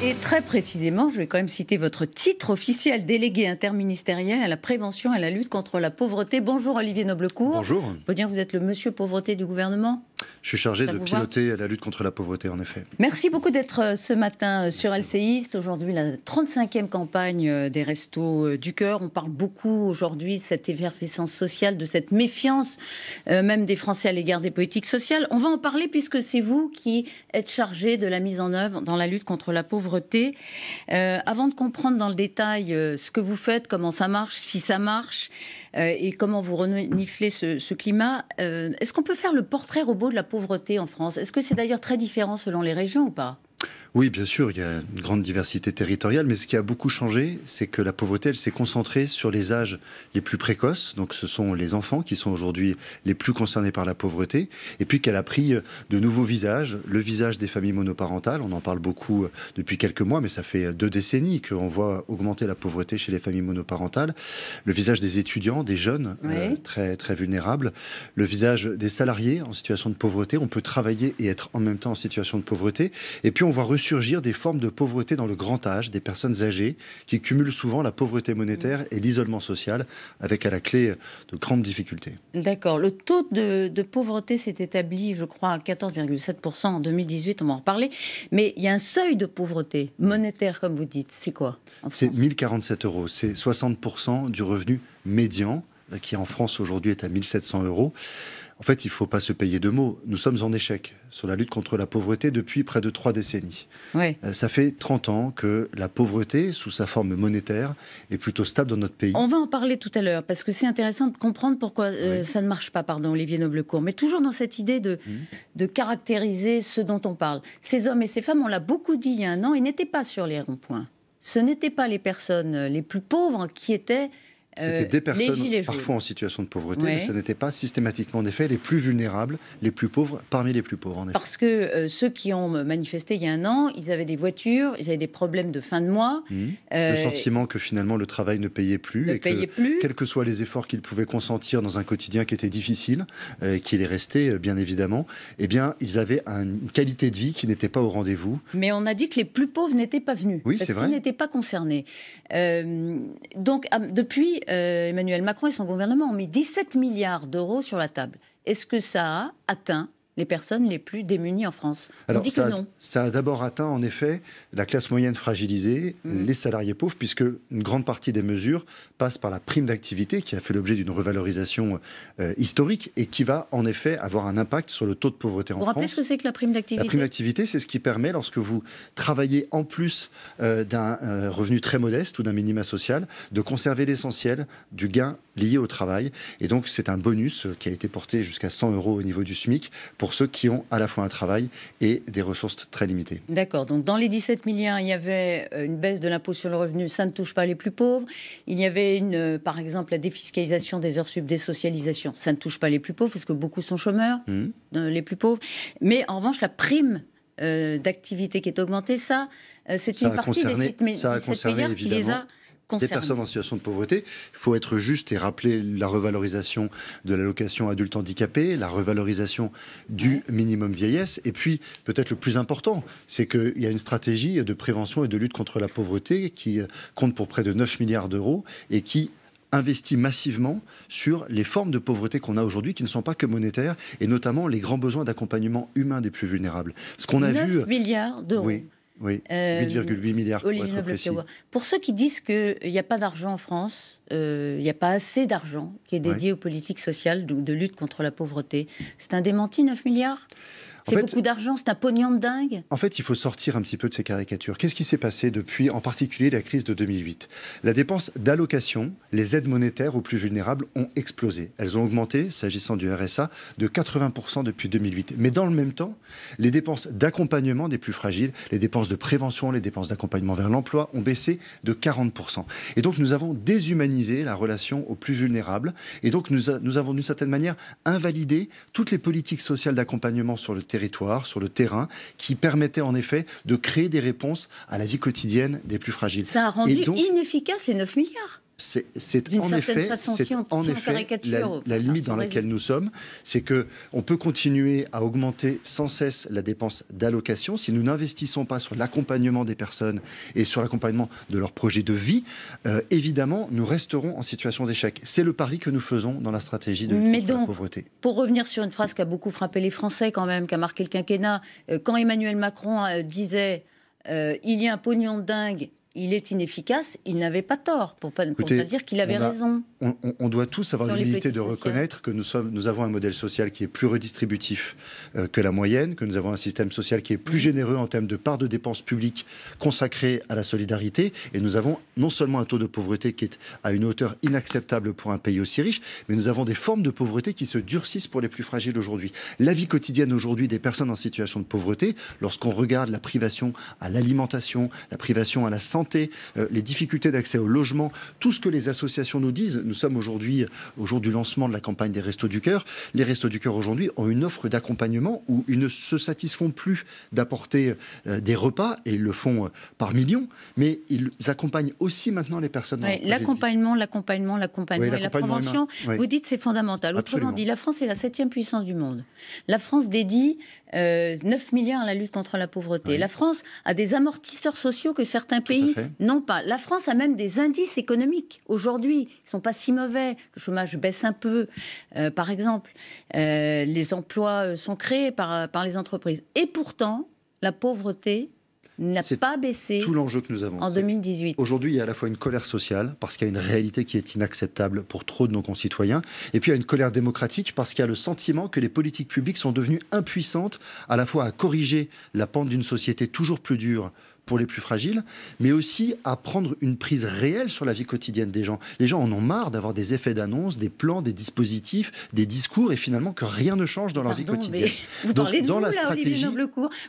Et très précisément, je vais quand même citer votre titre officiel, délégué interministériel à la prévention et à la lutte contre la pauvreté. Bonjour Olivier Noblecourt. Bonjour. On peut dire que vous êtes le monsieur pauvreté du gouvernement ? Je suis chargé de piloter la lutte contre la pauvreté, en effet. Merci beaucoup d'être ce matin sur LCI. C'est aujourd'hui la 35e campagne des Restos du Cœur. On parle beaucoup aujourd'hui de cette effervescence sociale, de cette méfiance même des Français à l'égard des politiques sociales. On va en parler puisque c'est vous qui êtes chargé de la mise en œuvre dans la lutte contre la pauvreté. Avant de comprendre dans le détail ce que vous faites, comment ça marche, si ça marche, et comment vous reniflez ce climat, est-ce qu'on peut faire le portrait robot de la pauvreté en France? Est-ce que c'est d'ailleurs très différent selon les régions ou pas? Oui, bien sûr, il y a une grande diversité territoriale, mais ce qui a beaucoup changé, c'est que la pauvreté, elle s'est concentrée sur les âges les plus précoces, donc ce sont les enfants qui sont aujourd'hui les plus concernés par la pauvreté, et puis qu'elle a pris de nouveaux visages, le visage des familles monoparentales, on en parle beaucoup depuis quelques mois, mais ça fait 2 décennies qu'on voit augmenter la pauvreté chez les familles monoparentales, le visage des étudiants, des jeunes, oui, très, très vulnérables, le visage des salariés en situation de pauvreté, on peut travailler et être en même temps en situation de pauvreté, et puis on voit ressurgir des formes de pauvreté dans le grand âge, des personnes âgées qui cumulent souvent la pauvreté monétaire et l'isolement social, avec à la clé de grandes difficultés. D'accord. Le taux de pauvreté s'est établi, je crois, à 14,7% en 2018, on va en reparler. Mais il y a un seuil de pauvreté monétaire, comme vous dites. C'est quoi? C'est 1047 €. C'est 60% du revenu médian, qui en France aujourd'hui est à 1700 €. En fait, il ne faut pas se payer de mots. Nous sommes en échec sur la lutte contre la pauvreté depuis près de 3 décennies. Oui. Ça fait 30 ans que la pauvreté, sous sa forme monétaire, est plutôt stable dans notre pays. On va en parler tout à l'heure, parce que c'est intéressant de comprendre pourquoi ça ne marche pas, Olivier Noblecourt. Mais toujours dans cette idée de caractériser ce dont on parle. Ces hommes et ces femmes, on l'a beaucoup dit il y a un an, ils n'étaient pas sur les ronds-points. Ce n'étaient pas les personnes les plus pauvres qui étaient... C'était des personnes parfois en situation de pauvreté, mais ce n'était pas systématiquement en effet les plus vulnérables, les plus pauvres, parmi les plus pauvres en effet. Parce que ceux qui ont manifesté il y a un an, ils avaient des voitures, ils avaient des problèmes de fin de mois. Le sentiment que finalement le travail ne payait plus, quels que soient les efforts qu'ils pouvaient consentir dans un quotidien qui était difficile, qui les restait bien évidemment, eh bien ils avaient une qualité de vie qui n'était pas au rendez-vous. Mais on a dit que les plus pauvres n'étaient pas venus, oui, parce qu'ils n'étaient pas concernés. Donc depuis... Emmanuel Macron et son gouvernement ont mis 17 milliards d'euros sur la table. Est-ce que ça a atteint les personnes les plus démunies en France? Alors, on dit que non. Ça a d'abord atteint, en effet, la classe moyenne fragilisée, les salariés pauvres, puisque une grande partie des mesures passe par la prime d'activité, qui a fait l'objet d'une revalorisation historique, et qui va, en effet, avoir un impact sur le taux de pauvreté en France. Vous rappelez ce que c'est que la prime d'activité? La prime d'activité, c'est ce qui permet, lorsque vous travaillez en plus d'un revenu très modeste ou d'un minima social, de conserver l'essentiel du gain lié au travail. Et donc, c'est un bonus qui a été porté jusqu'à 100 € au niveau du SMIC, pour ceux qui ont à la fois un travail et des ressources très limitées. D'accord. Donc, dans les 17 milliards, il y avait une baisse de l'impôt sur le revenu, ça ne touche pas les plus pauvres. Il y avait, par exemple, la défiscalisation des heures sub, désocialisation, ça ne touche pas les plus pauvres, parce que beaucoup sont chômeurs, les plus pauvres. Mais en revanche, la prime d'activité qui est augmentée, ça, c'est une partie des 7 milliards qui les a... Des personnes en situation de pauvreté. Il faut être juste et rappeler la revalorisation de l'allocation adulte handicapé, la revalorisation du minimum vieillesse. Et puis, peut-être le plus important, c'est qu'il y a une stratégie de prévention et de lutte contre la pauvreté qui compte pour près de 9 milliards d'euros et qui investit massivement sur les formes de pauvreté qu'on a aujourd'hui, qui ne sont pas que monétaires, et notamment les grands besoins d'accompagnement humain des plus vulnérables. Ce qu'on a 9 milliards d'euros. Oui. Oui, 8,8 milliards pour être précis. Pour ceux qui disent qu'il n'y a pas d'argent en France, il n'y a pas assez d'argent qui est dédié aux politiques sociales de lutte contre la pauvreté, c'est un démenti, 9 milliards? C'est beaucoup d'argent, c'est un pognon de dingue. En fait, il faut sortir un petit peu de ces caricatures. Qu'est-ce qui s'est passé depuis, en particulier, la crise de 2008? La dépense d'allocation, les aides monétaires aux plus vulnérables ont explosé. Elles ont augmenté, s'agissant du RSA, de 80% depuis 2008. Mais dans le même temps, les dépenses d'accompagnement des plus fragiles, les dépenses de prévention, les dépenses d'accompagnement vers l'emploi ont baissé de 40%. Et donc, nous avons déshumanisé la relation aux plus vulnérables. Et donc, nous avons d'une certaine manière invalidé toutes les politiques sociales d'accompagnement sur le territoire, sur le terrain, qui permettaient en effet de créer des réponses à la vie quotidienne des plus fragiles. Ça a rendu inefficace les 9 milliards. C'est D'une en certaine effet, façon, si on caricature, la limite dans laquelle nous sommes, c'est qu'on peut continuer à augmenter sans cesse la dépense d'allocation si nous n'investissons pas sur l'accompagnement des personnes et sur l'accompagnement de leur projet de vie. Évidemment, nous resterons en situation d'échec. C'est le pari que nous faisons dans la stratégie de lutte contre la pauvreté. Pour revenir sur une phrase qui a beaucoup frappé les Français quand même, qui a marqué le quinquennat, quand Emmanuel Macron disait il y a un pognon de dingue, il est inefficace, il n'avait pas tort, pour ne pas dire qu'il avait raison. On doit tous avoir l'humilité de reconnaître que nous avons un modèle social qui est plus redistributif que la moyenne, que nous avons un système social qui est plus généreux en termes de part de dépenses publiques consacrées à la solidarité, et nous avons non seulement un taux de pauvreté qui est à une hauteur inacceptable pour un pays aussi riche, mais nous avons des formes de pauvreté qui se durcissent pour les plus fragiles aujourd'hui. La vie quotidienne aujourd'hui des personnes en situation de pauvreté, lorsqu'on regarde la privation à l'alimentation, la privation à la santé, les difficultés d'accès au logement, tout ce que les associations nous disent. Nous sommes aujourd'hui au jour du lancement de la campagne des Restos du Cœur. Les Restos du Cœur aujourd'hui ont une offre d'accompagnement où ils ne se satisfont plus d'apporter des repas, et ils le font par millions, mais ils accompagnent aussi maintenant les personnes dans l'accompagnement et la prévention. Vous dites c'est fondamental. Autrement dit, la France est la 7e puissance du monde. La France dédie 9 milliards à la lutte contre la pauvreté. La France a des amortisseurs sociaux que certains pays n'ont pas. La France a même des indices économiques aujourd'hui qui ne sont pas si mauvais. Le chômage baisse un peu, par exemple. Les emplois sont créés par les entreprises. Et pourtant, la pauvreté n'a pas baissé tout l'enjeu que nous avons en 2018. Aujourd'hui, il y a à la fois une colère sociale, parce qu'il y a une réalité qui est inacceptable pour trop de nos concitoyens, et puis il y a une colère démocratique, parce qu'il y a le sentiment que les politiques publiques sont devenues impuissantes, à la fois à corriger la pente d'une société toujours plus dure pour les plus fragiles, mais aussi à prendre une prise réelle sur la vie quotidienne des gens. Les gens en ont marre d'avoir des effets d'annonce, des plans, des dispositifs, des discours, et finalement que rien ne change dans leur vie quotidienne. Vous parlez de la stratégie,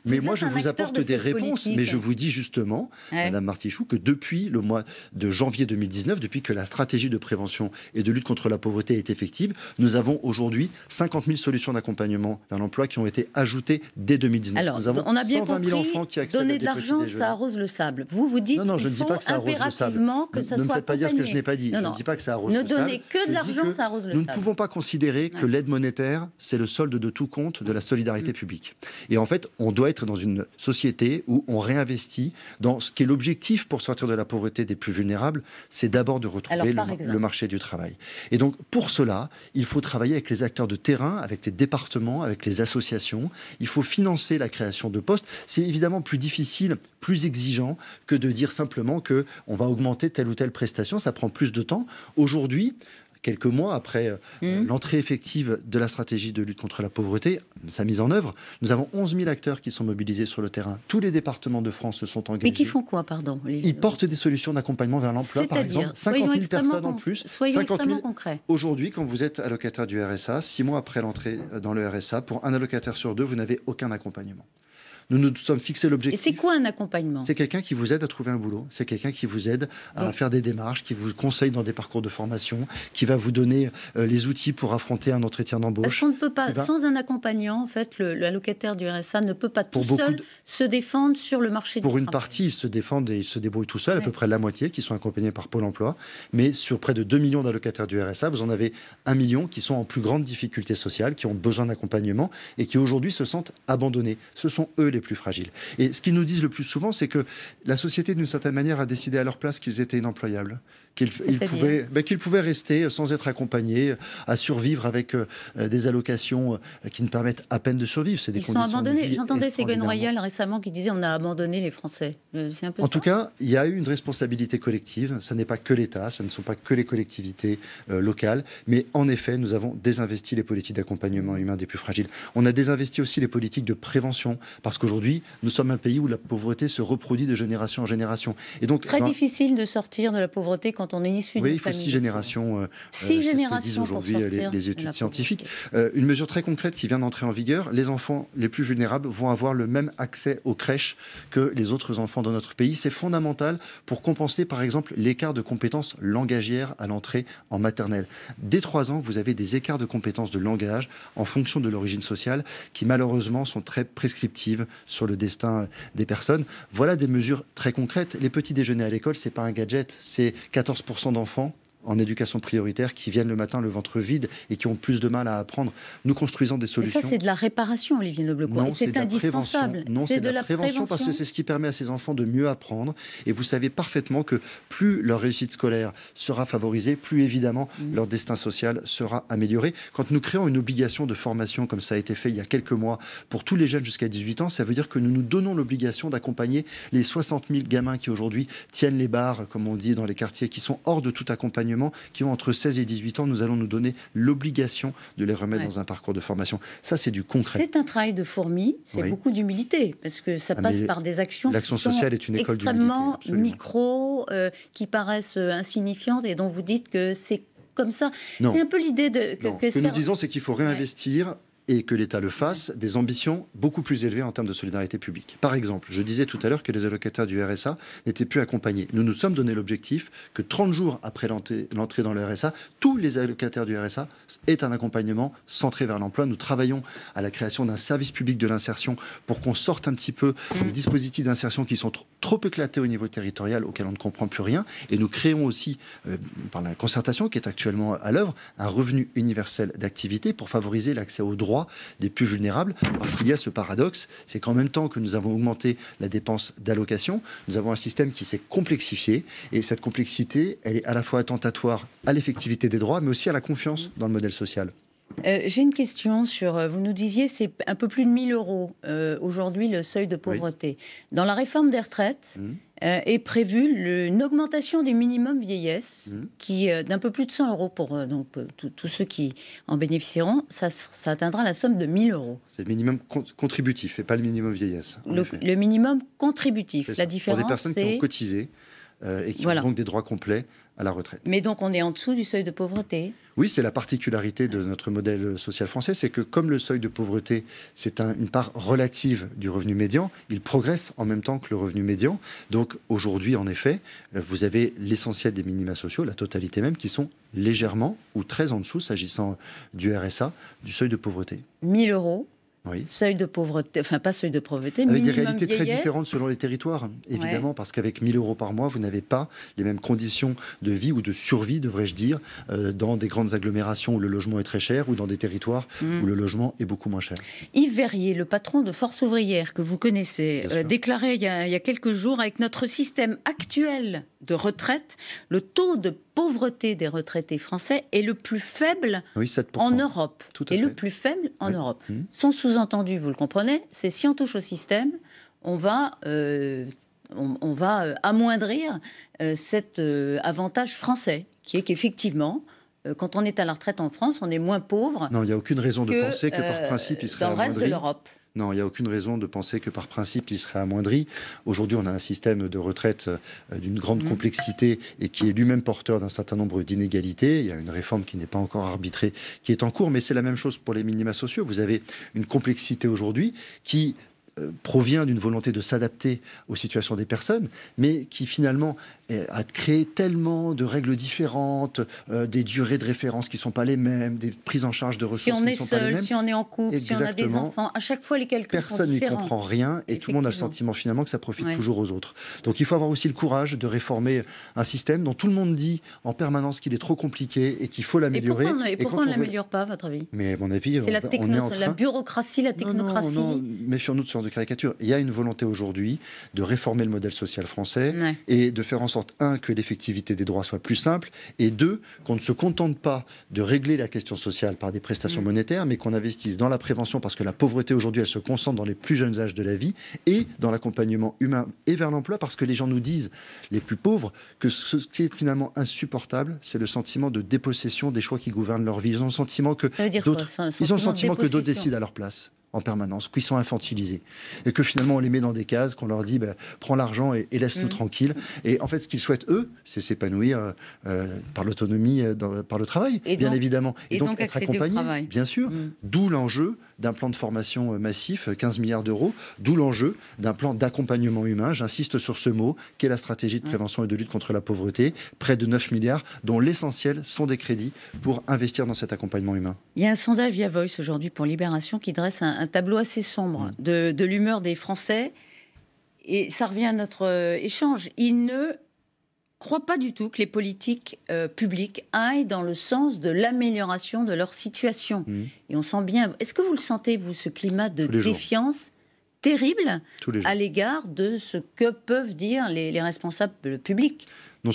mais moi je vous apporte des réponses, mais je vous dis justement, Madame Martichoux, que depuis le mois de janvier 2019, depuis que la stratégie de prévention et de lutte contre la pauvreté est effective, nous avons aujourd'hui 50 000 solutions d'accompagnement vers l'emploi qui ont été ajoutées dès 2019. Alors, nous avons on a bien 120 000 compris, enfants qui accèdent donner à des de l'argent, ça arrose le sable. Vous dites qu'il faut impérativement que ça soit accompagné. Ne me faites pas dire ce que je n'ai pas dit. Je ne dis pas que ça arrose le sable. Ne donner que de l'argent, ça arrose le sable. Nous ne pouvons pas considérer que l'aide monétaire, c'est le solde de tout compte de la solidarité publique. Et en fait, on doit être dans une société où on réinvestit dans ce qui est l'objectif pour sortir de la pauvreté des plus vulnérables, c'est d'abord de retrouver le marché du travail. Et donc, pour cela, il faut travailler avec les acteurs de terrain, avec les départements, avec les associations. Il faut financer la création de postes. C'est évidemment plus difficile, plus exigeant que de dire simplement qu'on va augmenter telle ou telle prestation. Ça prend plus de temps. Aujourd'hui, quelques mois après l'entrée effective de la stratégie de lutte contre la pauvreté, sa mise en œuvre, nous avons 11 000 acteurs qui sont mobilisés sur le terrain. Tous les départements de France se sont engagés. Mais qui font quoi, pardon? Ils portent des solutions d'accompagnement vers l'emploi, par exemple. 50 000 personnes en plus. Soyons extrêmement concrets. Aujourd'hui, quand vous êtes allocataire du RSA, 6 mois après l'entrée dans le RSA, pour un allocataire sur 2, vous n'avez aucun accompagnement. Nous nous sommes fixés l'objectif. Et c'est quoi un accompagnement? C'est quelqu'un qui vous aide à trouver un boulot. C'est quelqu'un qui vous aide à faire des démarches, qui vous conseille dans des parcours de formation, qui va vous donner les outils pour affronter un entretien d'embauche. Parce qu'on ne peut pas, sans un accompagnant, en fait, l'allocataire du RSA ne peut pas tout seul se défendre sur le marché du travail. Pour une partie, ils se défendent et ils se débrouillent tout seuls, à peu près la moitié qui sont accompagnés par Pôle emploi. Mais sur près de 2 millions d'allocataires du RSA, vous en avez 1 million qui sont en plus grande difficulté sociale, qui ont besoin d'accompagnement et qui aujourd'hui se sentent abandonnés. Ce sont eux les plus fragiles. Et ce qu'ils nous disent le plus souvent, c'est que la société, d'une certaine manière, a décidé à leur place qu'ils étaient inemployables, qu'ils pouvaient rester sans être accompagnés, à survivre avec des allocations qui ne permettent à peine de survivre. Ils sont abandonnés. J'entendais Ségolène Royal récemment qui disait on a abandonné les Français. C'est un peu en tout cas, il y a eu une responsabilité collective. Ce n'est pas que l'État, ce ne sont pas que les collectivités locales, mais en effet, nous avons désinvesti les politiques d'accompagnement humain des plus fragiles. On a désinvesti aussi les politiques de prévention, parce qu'aujourd'hui, nous sommes un pays où la pauvreté se reproduit de génération en génération. Et donc, très difficile de sortir de la pauvreté quand on est issu d'une famille. Oui, il faut 6 générations. 6 générations ce que disent aujourd'hui les études scientifiques. Une mesure très concrète qui vient d'entrer en vigueur, les enfants les plus vulnérables vont avoir le même accès aux crèches que les autres enfants de notre pays. C'est fondamental pour compenser, par exemple, l'écart de compétences langagières à l'entrée en maternelle. Dès 3 ans, vous avez des écarts de compétences de langage en fonction de l'origine sociale qui, malheureusement, sont très prescriptives sur le destin des personnes. Voilà des mesures très concrètes. Les petits déjeuners à l'école, c'est pas un gadget. C'est 14% d'enfants en éducation prioritaire qui viennent le matin le ventre vide et qui ont plus de mal à apprendre. Nous construisons des solutions. Et ça, c'est de la réparation, Olivier Noblecourt. Non, c'est indispensable. Non, c'est de la prévention parce que c'est ce qui permet à ces enfants de mieux apprendre. Et vous savez parfaitement que plus leur réussite scolaire sera favorisée, plus évidemment leur destin social sera amélioré. Quand nous créons une obligation de formation, comme ça a été fait il y a quelques mois, pour tous les jeunes jusqu'à 18 ans, ça veut dire que nous nous donnons l'obligation d'accompagner les 60 000 gamins qui aujourd'hui tiennent les barres, comme on dit dans les quartiers, qui sont hors de tout accompagnement, qui ont entre 16 et 18 ans. Nous allons nous donner l'obligation de les remettre dans un parcours de formation. Ça, c'est du concret. C'est un travail de fourmi, c'est beaucoup d'humilité, parce que ça passe par des actions l'action sociale est une école extrêmement micro, qui paraissent insignifiantes, et dont vous dites que c'est comme ça. C'est un peu l'idée que nous disons, c'est qu'il faut réinvestir et que l'État le fasse, des ambitions beaucoup plus élevées en termes de solidarité publique. Par exemple, je disais tout à l'heure que les allocataires du RSA n'étaient plus accompagnés. Nous nous sommes donné l'objectif que 30 jours après l'entrée dans le RSA, tous les allocataires du RSA aient un accompagnement centré vers l'emploi. Nous travaillons à la création d'un service public de l'insertion pour qu'on sorte un petit peu des dispositifs d'insertion qui sont trop éclatés au niveau territorial, auxquels on ne comprend plus rien. Et nous créons aussi, par la concertation qui est actuellement à l'œuvre, un revenu universel d'activité pour favoriser l'accès aux droits des plus vulnérables, parce qu'il y a ce paradoxe, c'est qu'en même temps que nous avons augmenté la dépense d'allocation, nous avons un système qui s'est complexifié, et cette complexité, elle est à la fois attentatoire à l'effectivité des droits, mais aussi à la confiance dans le modèle social. J'ai une question sur, vous nous disiez, c'est un peu plus de 1 000 euros aujourd'hui le seuil de pauvreté. Dans la réforme des retraites, est prévue une augmentation du minimum vieillesse qui d'un peu plus de 100 euros pour tous ceux qui en bénéficieront. Ça atteindra la somme de 1 000 euros. C'est le minimum contributif et pas le minimum vieillesse. Le minimum contributif. La différence, pour des personnes qui ont cotisé et qui ont donc des droits complets à la retraite. Mais donc on est en dessous du seuil de pauvreté. Oui, c'est la particularité de notre modèle social français, c'est que comme le seuil de pauvreté, c'est une part relative du revenu médian, il progresse en même temps que le revenu médian. Donc aujourd'hui, en effet, vous avez l'essentiel des minima sociaux, la totalité même, qui sont légèrement ou très en dessous, s'agissant du RSA, du seuil de pauvreté. 1 000 euros. Oui. Seuil de pauvreté, enfin pas seuil de pauvreté, avec des réalités très différentes selon les territoires, évidemment, parce qu'avec 1 000 euros par mois, vous n'avez pas les mêmes conditions de vie ou de survie, devrais-je dire, dans des grandes agglomérations où le logement est très cher ou dans des territoires où le logement est beaucoup moins cher. Yves Verrier, le patron de Force ouvrière que vous connaissez, déclarait il y a quelques jours, avec notre système actuel de retraite, le taux de pauvreté des retraités français est le plus faible en Europe. Le plus faible en Europe. Son sous-entendu, vous le comprenez, c'est si on touche au système, on va amoindrir cet avantage français, qui est qu'effectivement, quand on est à la retraite en France, on est moins pauvre. Non, il n'y a aucune raison de penser que par principe, il serait dans le reste de l'Europe. Non, il n'y a aucune raison de penser que par principe, il serait amoindri. Aujourd'hui, on a un système de retraite d'une grande complexité et qui est lui-même porteur d'un certain nombre d'inégalités. Il y a une réforme qui n'est pas encore arbitrée, qui est en cours, mais c'est la même chose pour les minima sociaux. Vous avez une complexité aujourd'hui qui provient d'une volonté de s'adapter aux situations des personnes, mais qui finalement a créé tellement de règles différentes, des durées de référence qui ne sont pas les mêmes, des prises en charge de ressources qui ne sont pas les mêmes. Si on est en couple, si on a des enfants, à chaque fois les calculs sont différents. Personne n'y comprend rien et tout le monde a le sentiment finalement que ça profite toujours aux autres. Donc il faut avoir aussi le courage de réformer un système dont tout le monde dit en permanence qu'il est trop compliqué et qu'il faut l'améliorer. Et pourquoi on ne l'améliore pas, à votre avis? Mais à mon avis, c'est la bureaucratie, la technocratie. Non, méfions-nous de ce genre de caricature. Il y a une volonté aujourd'hui de réformer le modèle social français et de faire en sorte, que l'effectivité des droits soit plus simple, et deux, qu'on ne se contente pas de régler la question sociale par des prestations monétaires, mais qu'on investisse dans la prévention, parce que la pauvreté aujourd'hui, elle se concentre dans les plus jeunes âges de la vie, et dans l'accompagnement humain et vers l'emploi, parce que les gens nous disent, les plus pauvres, que ce qui est finalement insupportable, c'est le sentiment de dépossession des choix qui gouvernent leur vie. Ils ont le sentiment que d'autres décident à leur place en permanence, qu'ils sont infantilisés et que finalement on les met dans des cases, qu'on leur dit prends l'argent et laisse-nous tranquilles. Et en fait, ce qu'ils souhaitent eux, c'est s'épanouir par l'autonomie, par le travail, bien évidemment, et donc être accompagnés, bien sûr. D'où l'enjeu d'un plan de formation massif, 15 milliards d'euros, d'où l'enjeu d'un plan d'accompagnement humain. J'insiste sur ce mot, qui est la stratégie de prévention et de lutte contre la pauvreté, près de 9 milliards, dont l'essentiel sont des crédits pour investir dans cet accompagnement humain. Il y a un sondage via Voice aujourd'hui pour Libération qui dresse un tableau assez sombre de l'humeur des Français. Et ça revient à notre échange. Ils ne crois pas du tout que les politiques publiques aillent dans le sens de l'amélioration de leur situation. Et on sent bien... Est-ce que vous le sentez, vous, ce climat de défiance terrible à l'égard de ce que peuvent dire les responsables publics? Non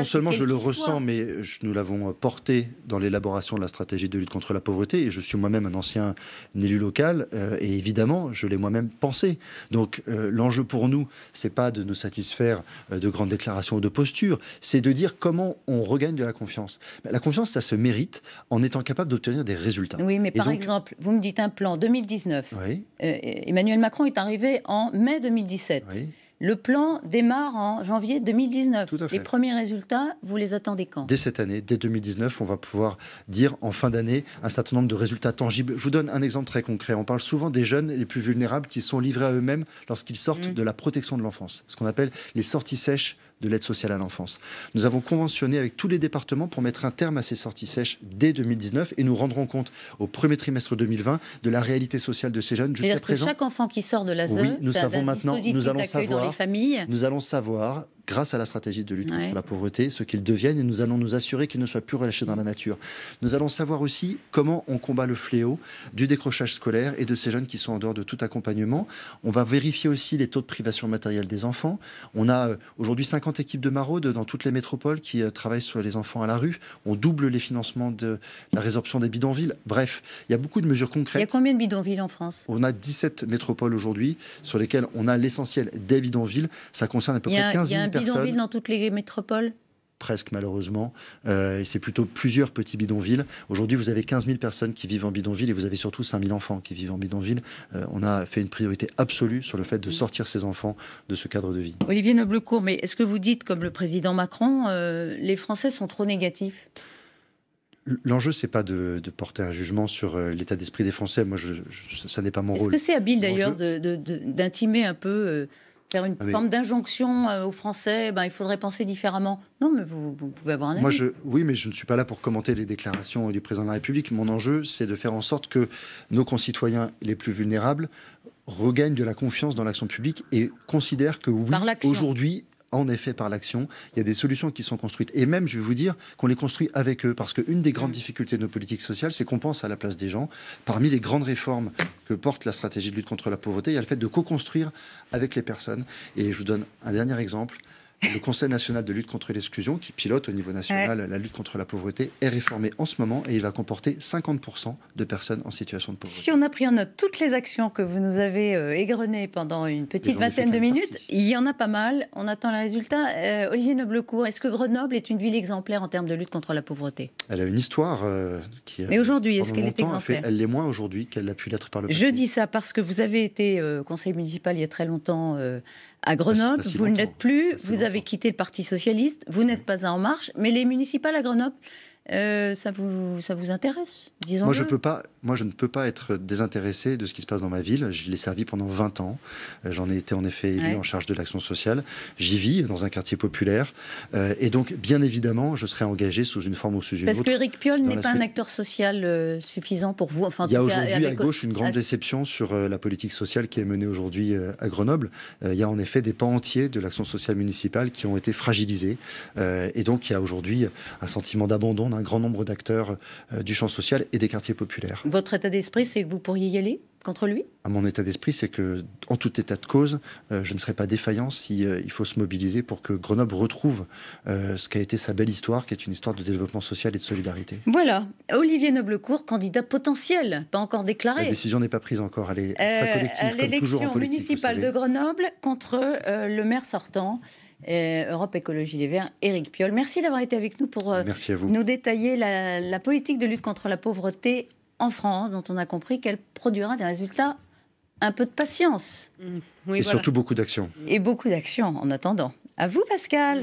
seulement je le ressens, mais nous l'avons porté dans l'élaboration de la stratégie de lutte contre la pauvreté, et je suis moi-même un ancien élu local, et évidemment, je l'ai moi-même pensé. Donc l'enjeu pour nous, c'est pas de nous satisfaire de grandes déclarations ou de postures, c'est de dire comment on regagne de la confiance. La confiance, ça se mérite en étant capable d'obtenir des résultats. Oui, mais par exemple, vous me dites un plan 2019. Oui. Emmanuel Macron est arrivé en mai 2017. Oui. Le plan démarre en janvier 2019. Tout à fait. Les premiers résultats, vous les attendez quand? Dès cette année, dès 2019, on va pouvoir dire en fin d'année un certain nombre de résultats tangibles. Je vous donne un exemple très concret. On parle souvent des jeunes les plus vulnérables qui sont livrés à eux-mêmes lorsqu'ils sortent de la protection de l'enfance, ce qu'on appelle les sorties sèches de l'aide sociale à l'enfance. Nous avons conventionné avec tous les départements pour mettre un terme à ces sorties sèches dès 2019 et nous rendrons compte au premier trimestre 2020 de la réalité sociale de ces jeunes. Jusqu'à présent, chaque enfant qui sort de l'ASE, oui, nous savons maintenant, nous allons savoir, grâce à la stratégie de lutte contre la pauvreté, ce qu'ils deviennent, et nous allons nous assurer qu'ils ne soient plus relâchés dans la nature. Nous allons savoir aussi comment on combat le fléau du décrochage scolaire et de ces jeunes qui sont en dehors de tout accompagnement. On va vérifier aussi les taux de privation matérielle des enfants. On a aujourd'hui 50 équipes de maraudes dans toutes les métropoles qui travaillent sur les enfants à la rue. On double les financements de la résorption des bidonvilles. Bref, il y a beaucoup de mesures concrètes. Il y a combien de bidonvilles en France? On a 17 métropoles aujourd'hui sur lesquelles on a l'essentiel des bidonvilles. Ça concerne à peu près 15 000 personnes. Bidonvilles dans toutes les métropoles? Presque, malheureusement. C'est plutôt plusieurs petits bidonvilles. Aujourd'hui, vous avez 15 000 personnes qui vivent en bidonville et vous avez surtout 5 000 enfants qui vivent en bidonville. On a fait une priorité absolue sur le fait de sortir ces enfants de ce cadre de vie. Olivier Noblecourt, mais est-ce que vous dites, comme le président Macron, les Français sont trop négatifs? L'enjeu, c'est pas de porter un jugement sur l'état d'esprit des Français. Moi, ça n'est pas mon rôle. Est-ce que c'est habile, d'ailleurs, d'intimer un peu... faire une forme d'injonction aux Français, il faudrait penser différemment. Non, mais vous pouvez avoir un avis. Oui, mais je ne suis pas là pour commenter les déclarations du président de la République. Mon enjeu, c'est de faire en sorte que nos concitoyens les plus vulnérables regagnent de la confiance dans l'action publique et considèrent que oui, aujourd'hui... En effet, par l'action, il y a des solutions qui sont construites. Et même, je vais vous dire, qu'on les construit avec eux. Parce qu'une des grandes difficultés de nos politiques sociales, c'est qu'on pense à la place des gens. Parmi les grandes réformes que porte la stratégie de lutte contre la pauvreté, il y a le fait de co-construire avec les personnes. Et je vous donne un dernier exemple. Le Conseil national de lutte contre l'exclusion, qui pilote au niveau national la lutte contre la pauvreté, est réformé en ce moment et il va comporter 50% de personnes en situation de pauvreté. Si on a pris en note toutes les actions que vous nous avez égrenées pendant une petite vingtaine de minutes, il y en a pas mal. On attend les résultats. Olivier Noblecourt, est-ce que Grenoble est une ville exemplaire en termes de lutte contre la pauvreté? Elle a une histoire qui... Mais aujourd'hui, est-ce qu'elle est exemplaire? Elle l'est moins aujourd'hui qu'elle l'a pu l'être par le passé. Je dis ça parce que vous avez été conseiller municipal il y a très longtemps... à Grenoble, vous ne l'êtes plus, vous avez quitté le Parti Socialiste, vous n'êtes pas à En Marche, mais les municipales à Grenoble, ça vous intéresse, disons. Moi, je ne peux pas être désintéressé de ce qui se passe dans ma ville. Je l'ai servi pendant 20 ans. J'en ai été en effet élu en charge de l'action sociale. J'y vis dans un quartier populaire. Et donc, bien évidemment, je serai engagé sous une forme ou sous une autre. Parce que Éric Piolle n'est pas un acteur social suffisant pour vous. Enfin, il y a aujourd'hui à gauche une grande déception sur la politique sociale qui est menée aujourd'hui à Grenoble. Il y a en effet des pans entiers de l'action sociale municipale qui ont été fragilisés. Et donc, il y a aujourd'hui un sentiment d'abandon d'un grand nombre d'acteurs du champ social et des quartiers populaires. Votre état d'esprit, c'est que vous pourriez y aller contre lui? Mon état d'esprit, c'est que, en tout état de cause, je ne serai pas défaillant si il faut se mobiliser pour que Grenoble retrouve ce qu'a été sa belle histoire, qui est une histoire de développement social et de solidarité. Voilà, Olivier Noblecourt, candidat potentiel, pas encore déclaré. La décision n'est pas prise encore, elle sera collective, comme toujours en politique. L'élection municipale de Grenoble contre le maire sortant. Europe Écologie Les Verts, Éric Piolle. Merci d'avoir été avec nous pour nous détailler la politique de lutte contre la pauvreté en France, dont on a compris qu'elle produira des résultats. Un peu de patience. Oui, et surtout beaucoup d'action. Et beaucoup d'action en attendant. À vous, Pascal.